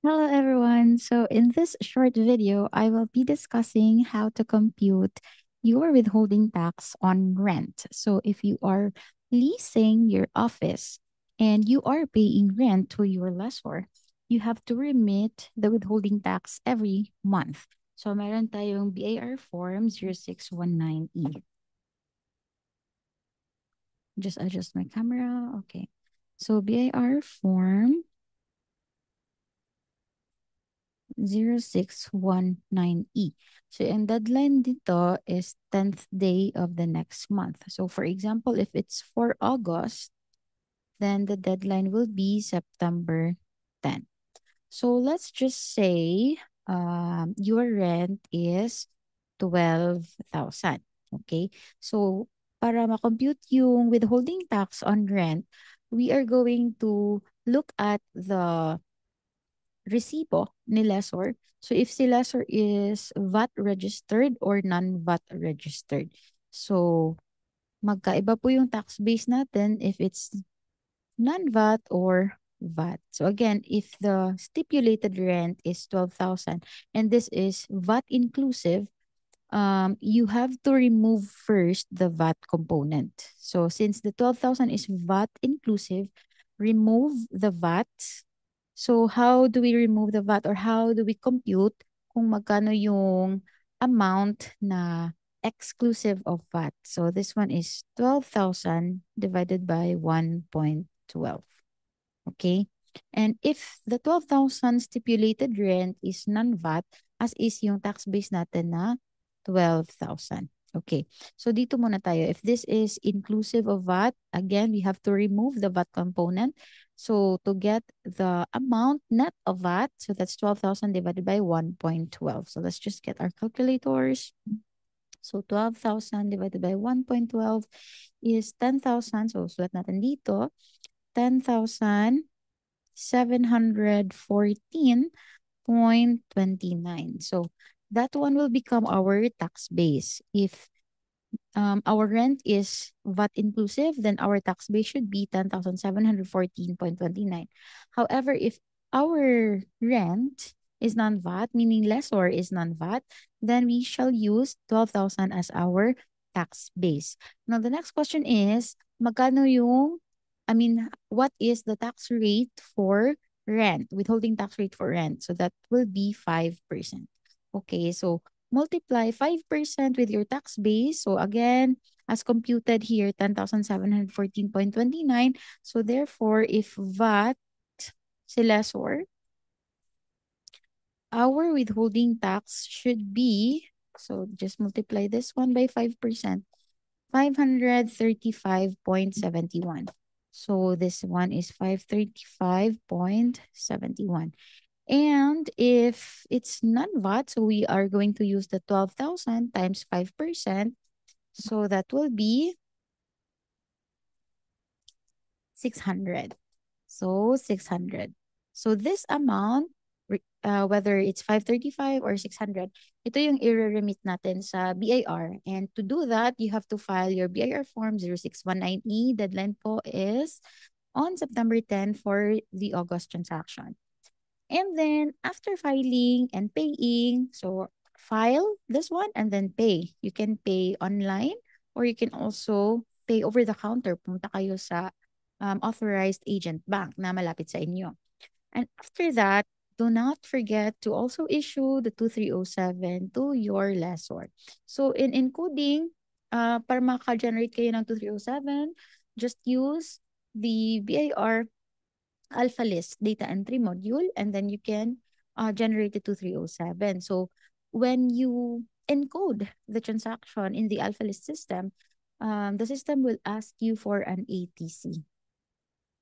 Hello, everyone. So, in this short video, I will be discussing how to compute your withholding tax on rent. So, if you are leasing your office and you are paying rent to your lessor, you have to remit the withholding tax every month. So, meron tayong BAR form 0619E. Just adjust my camera. Okay. So, BAR form 0619E. So, ang deadline dito is 10th day of the next month. So, for example, if it's for August, then the deadline will be September 10. So, let's just say your rent is 12,000. Okay? So, para ma-compute yung withholding tax on rent, we are going to look at the resibo ni lessor. So if si lessor is VAT registered or non-VAT registered. So magkaiba po yung tax base natin if it's non-VAT or VAT. So again, if the stipulated rent is 12,000 and this is VAT inclusive, you have to remove first the VAT component. So since the 12,000 is VAT inclusive, remove the VAT. So how do we remove the VAT or how do we compute kung magkano yung amount na exclusive of VAT? So this one is 12,000 divided by 1.12. Okay? And if the 12,000 stipulated rent is non-VAT, as is yung tax base natin na 12,000. Okay. So dito muna tayo. If this is inclusive of VAT, again, we have to remove the VAT component. So to get the amount net of VAT, so that's 12,000 divided by 1.12. So let's just get our calculators. So 12,000 divided by 1.12 is 10,000. So sulat natin dito, 10,714.29. So that one will become our tax base. If our rent is VAT inclusive, then our tax base should be 10,714.29. However, if our rent is non-VAT, meaning lessor is non-VAT, then we shall use 12,000 as our tax base. Now, the next question is, what is the tax rate for rent, withholding tax rate for rent? So that will be 5%. Okay, so multiply 5% with your tax base. So again, as computed here, 10,714.29. So therefore, if VAT si lessor, our withholding tax should be, so just multiply this one by 5%, 535.71. So this one is 535.71. And if it's non-VAT, so we are going to use the 12,000 times 5%. So that will be 600. So 600. So this amount, whether it's 535 or 600, ito yung i-remit natin sa BIR. And to do that, you have to file your BIR form 0619E. Deadline po is on September 10 for the August transaction. And then after filing and paying, so file this one and then pay. You can pay online or you can also pay over the counter. Pumunta kayo sa authorized agent bank na malapit sa inyo. And after that, do not forget to also issue the 2307 to your lessor. So in encoding, para maka-generate kayo ng 2307, just use the BIR Alpha List data entry module, and then you can generate the 2307. So when you encode the transaction in the Alpha List system, the system will ask you for an ATC,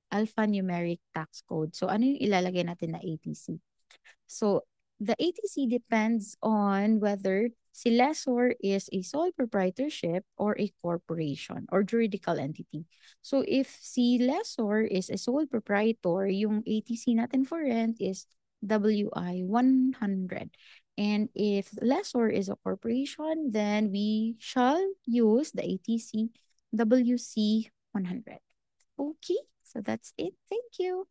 alphanumeric tax code. So ano yung ilalagay natin na ATC? So the ATC depends on whether si lessor is a sole proprietorship or a corporation or juridical entity. So if si lessor is a sole proprietor, yung ATC natin for rent is WI 100. And if lessor is a corporation, then we shall use the ATC WC 100. Okay, so that's it. Thank you.